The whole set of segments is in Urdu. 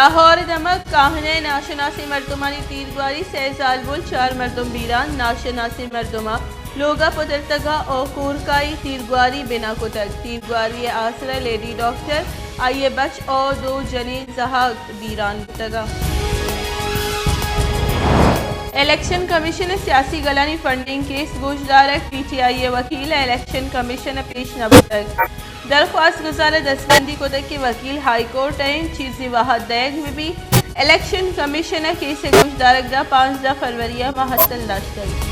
لاہور دمک کاہنے ناشناسی مردمانی تیرگواری 3 سال بول 4 مردم بیران ناشناسی مردمہ لوگا پترتگا او کورکائی تیرگواری بنا کتک تیرگواری آسرہ لیڈی ڈاکٹر آئیے بچ او 2 جنین زہاق بیران کتگا الیکشن کمیشن سیاسی گلانی فنڈنگ کیس گوشدارک پی ٹی آئی وکیل الیکشن کمیشن پیش نبتک درخواست گزار دستبندی کو تک کے وکیل ہائی کورٹ ہیں چیزی واحد دیگ میں بھی الیکشن کمیشن کیس گوشدارک دا 15 فروری محتل داشتک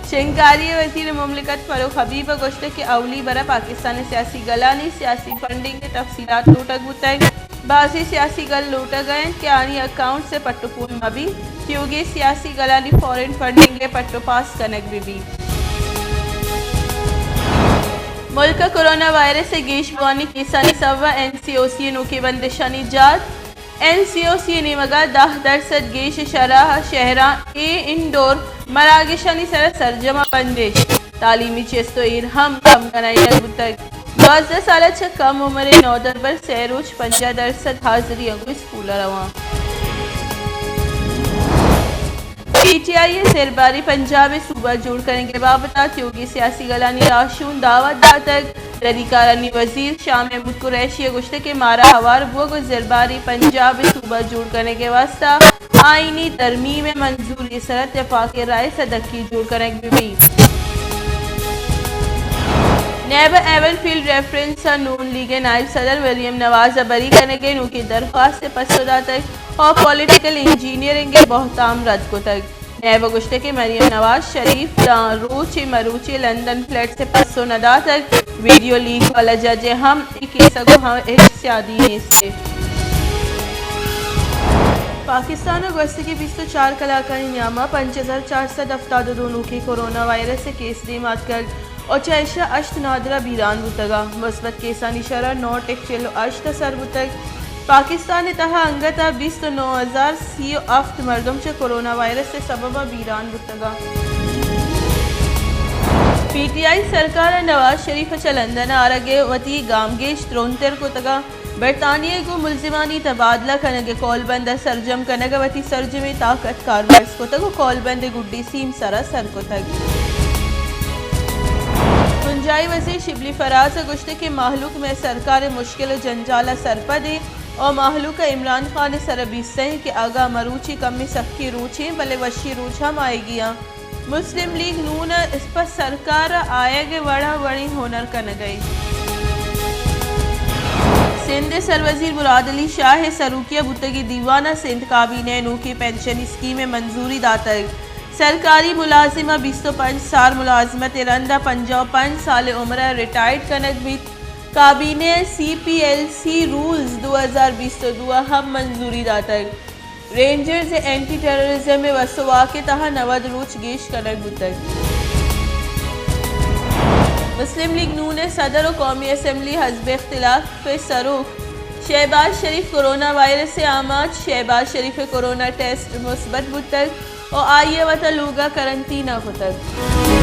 شنکاری وزیر مملکت فاروق حبیب گوشت کے اولی برا پاکستان سیاسی گلانی سیاسی فنڈنگ کے تفصیلات لوٹک بتائیں بعضی سیاسی گل لوٹا گئے کہ آنی اکاؤنٹ سے پٹو پول مبی کیونکہ سیاسی گلانی فورن فنڈنگ کے پٹو پاس کنک بھی ملک کرونا وائرس سے گیش بوانی کیسانی سوا این سی او سی نوکی بندشانی جات این سی او سی نیمگا 10% گیش شرح شہران انڈور مراگشانی سر سرجمہ بندش تعلیمی چیستو ہم کم کنائی بتک 12 سالہ چھ کم عمر نودر بر سیروچ 50% حاضری انگو اسکول روان پی ٹی آئی زیرباری پنجاب صوبہ جوڑ کرنے کے بابتا تیوگی سیاسی گلانی راشون دعوت داتک ردیکارانی وزیر شاہ محمود قریشی گشتے کے مارا ہوار بوگو زیرباری پنجاب صوبہ جوڑ کرنے کے واسطہ آئینی ترمیم منظوری سر اتفاق رائے صدقی جوڑ کرنے بھی نیب ایون فیلڈ ریفرنس نون لیگ نائب صدر ولیم نواز بری کرنے کے نو کی درخواست سے پسودا تک اور پولیٹیکل انجینئرنگ کے بہتام رد کو تک نیب گشتے کے مریم نواز شریف روچی مروچی لندن فلیٹ سے پسو ندا تک ویڈیو لیک والا جج ہم کیسا کو ہم احسیادی نے سے پاکستان اور گوشت کی 24 کلاکانی نیامہ 5472 کی کرونا وائرس سے کیس دیمات کر اور چائشہ اشت نادرہ بیران بتگا مثبت کیسانی شرح 9.48 سر بتگ پاکستان تہا انگتا 29,037 مردم چھ کرونا وائرس سے سببہ بیران بتگا پی ٹی آئی سرکار نواز شریف چھ لندن آرگے وطی گامگیش ترونتر کو تگا برطانیہ کو ملزمانی تبادلہ کنگے کول بند سرجم کنگے وطی سرجمی طاقت کارورز کو تگو کول بند گڈی سیم سرا سر کو تگ گنجائی وزیر شبلی فراز گشتے کے محلوق میں سرکار مشکل جنجالہ سرپا دے اور محلوق عمران خان سر بیستے ہیں کہ آگاہ مروچی کمی سخی روچیں بلے وشی روچ ہم آئے گیا مسلم لیگ نون اس پر سرکار آئے گے وڑا وڑی ہونر کنگئی سندھ سروزیر مراد علی شاہ سروکیہ بتگی دیوانہ سندھ کابینہ نو کی پینشن اسکیم منظوری داتک سرکاری ملازمہ 25 سال ملازمت رندہ 55 سال عمرہ ریٹائرڈ کنک بھی کابینہ سی پی ایل سی رولز 2022 ہم منظوری داتک رینجرز اینٹی ٹیررزم میں وسوا کے تہا 90 روچ گیش کنک بتک مسلم لیگ نون صدر و قومی اسمبلی حزب اختلاف سروخ شہباز شریف کرونا وائرس سے آماد شہباز شریف کرونا ٹیسٹ مثبت بتک اور آئیے وطا لوگا کرنٹینہ کو تک